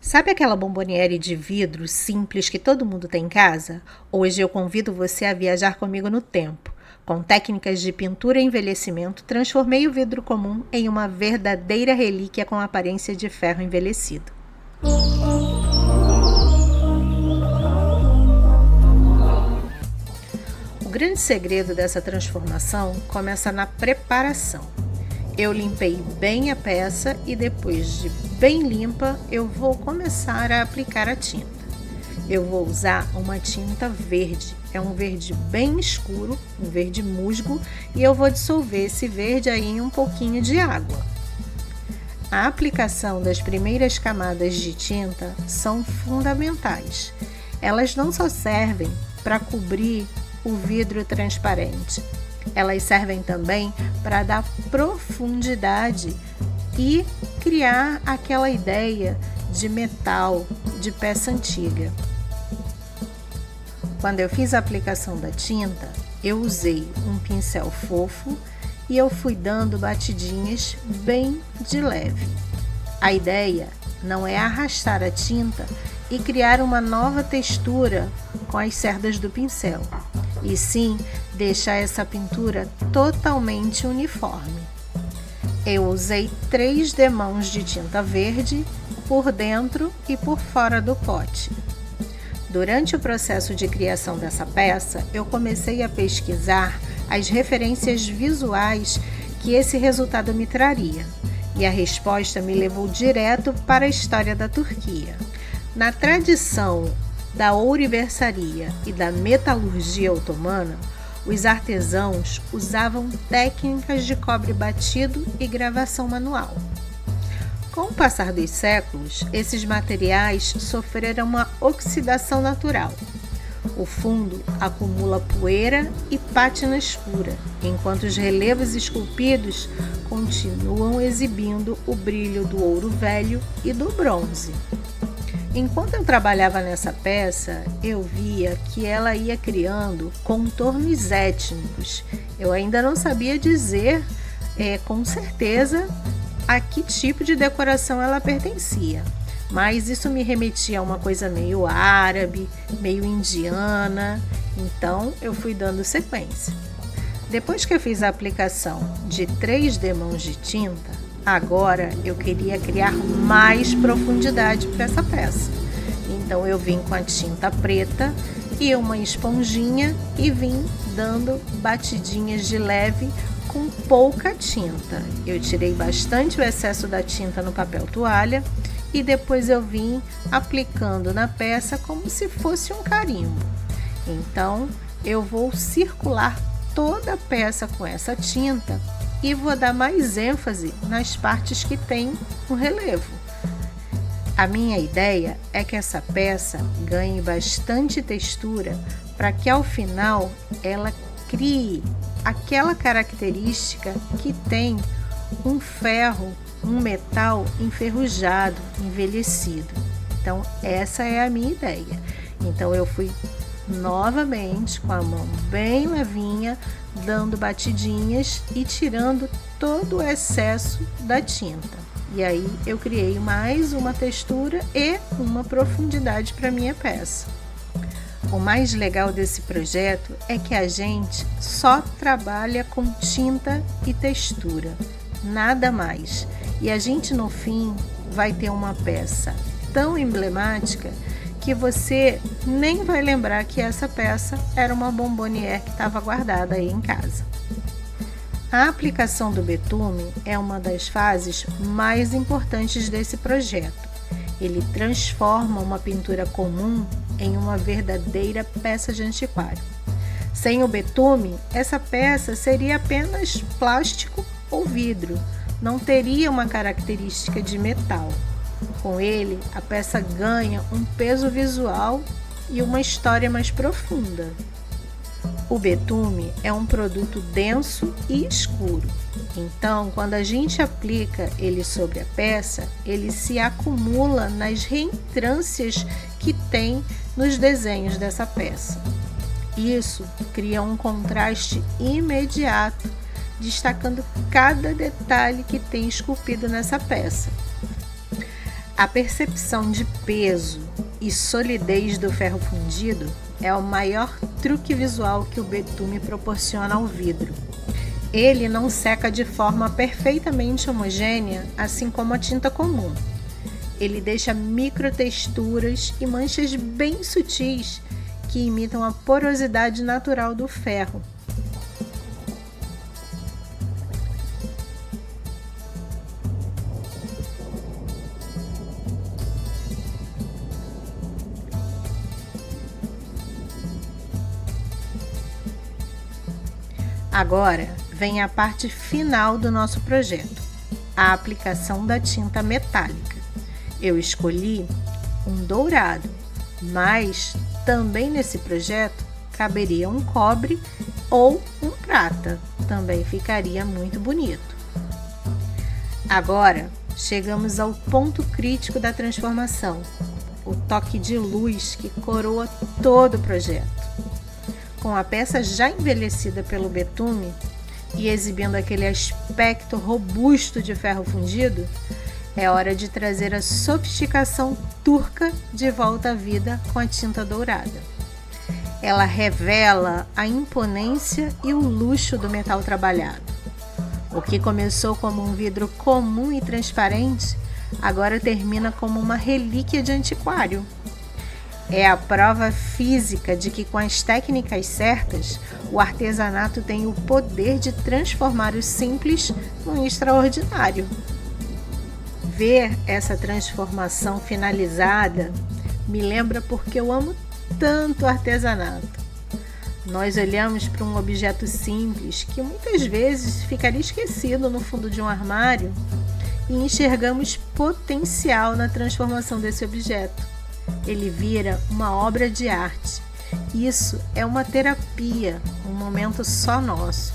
Sabe aquela bomboniere de vidro simples que todo mundo tem em casa? Hoje eu convido você a viajar comigo no tempo. Com técnicas de pintura e envelhecimento, transformei o vidro comum em uma verdadeira relíquia com aparência de ferro envelhecido. O grande segredo dessa transformação começa na preparação. Eu limpei bem a peça e depois de bem limpa, eu vou começar a aplicar a tinta. Eu vou usar uma tinta verde, é um verde bem escuro, um verde musgo, e eu vou dissolver esse verde aí em um pouquinho de água. A aplicação das primeiras camadas de tinta são fundamentais. Elas não só servem para cobrir o vidro transparente, elas servem também para dar profundidade e criar aquela ideia de metal, de peça antiga. Quando eu fiz a aplicação da tinta, eu usei um pincel fofo e eu fui dando batidinhas bem de leve. A ideia não é arrastar a tinta e criar uma nova textura com as cerdas do pincel, e sim deixar essa pintura totalmente uniforme. Eu usei 3 demãos de tinta verde por dentro e por fora do pote. Durante o processo de criação dessa peça, eu comecei a pesquisar as referências visuais que esse resultado me traria, e a resposta me levou direto para a história da Turquia. Na tradição da ourivesaria e da metalurgia otomana, os artesãos usavam técnicas de cobre batido e gravação manual. Com o passar dos séculos, esses materiais sofreram uma oxidação natural. O fundo acumula poeira e pátina escura, enquanto os relevos esculpidos continuam exibindo o brilho do ouro velho e do bronze. Enquanto eu trabalhava nessa peça, eu via que ela ia criando contornos étnicos. Eu ainda não sabia dizer com certeza a que tipo de decoração ela pertencia, mas isso me remetia a uma coisa meio árabe, meio indiana, então eu fui dando sequência. Depois que eu fiz a aplicação de 3 demãos de tinta, agora eu queria criar mais profundidade para essa peça. Então eu vim com a tinta preta e uma esponjinha e vim dando batidinhas de leve com pouca tinta. Eu tirei bastante o excesso da tinta no papel toalha e depois eu vim aplicando na peça como se fosse um carimbo. Então eu vou circular toda a peça com essa tinta e vou dar mais ênfase nas partes que tem o relevo. A minha ideia é que essa peça ganhe bastante textura para que ao final ela crie aquela característica que tem um ferro, um metal enferrujado, envelhecido. Então essa é a minha ideia. Então eu fui novamente com a mão bem levinha, dando batidinhas e tirando todo o excesso da tinta. E aí eu criei mais uma textura e uma profundidade para minha peça. O mais legal desse projeto é que a gente só trabalha com tinta e textura, nada mais. E a gente no fim vai ter uma peça tão emblemática que você nem vai lembrar que essa peça era uma bomboniere que estava guardada aí em casa. A aplicação do betume é uma das fases mais importantes desse projeto. Ele transforma uma pintura comum em uma verdadeira peça de antiquário. Sem o betume, essa peça seria apenas plástico ou vidro, não teria uma característica de metal. Com ele, a peça ganha um peso visual e uma história mais profunda. O betume é um produto denso e escuro, então quando a gente aplica ele sobre a peça, ele se acumula nas reentrâncias que tem nos desenhos dessa peça. Isso cria um contraste imediato, destacando cada detalhe que tem esculpido nessa peça. A percepção de peso e solidez do ferro fundido é o maior truque visual que o betume proporciona ao vidro. Ele não seca de forma perfeitamente homogênea, assim como a tinta comum. Ele deixa microtexturas e manchas bem sutis que imitam a porosidade natural do ferro. Agora vem a parte final do nosso projeto, a aplicação da tinta metálica. Eu escolhi um dourado, mas também nesse projeto caberia um cobre ou um prata, também ficaria muito bonito. Agora chegamos ao ponto crítico da transformação, o toque de luz que coroa todo o projeto. Com a peça já envelhecida pelo betume e exibindo aquele aspecto robusto de ferro fundido, é hora de trazer a sofisticação turca de volta à vida com a tinta dourada. Ela revela a imponência e o luxo do metal trabalhado. O que começou como um vidro comum e transparente, agora termina como uma relíquia de antiquário. É a prova física de que, com as técnicas certas, o artesanato tem o poder de transformar o simples no extraordinário. Ver essa transformação finalizada me lembra porque eu amo tanto artesanato. Nós olhamos para um objeto simples que muitas vezes ficaria esquecido no fundo de um armário e enxergamos potencial na transformação desse objeto. Ele vira uma obra de arte. Isso é uma terapia, um momento só nosso.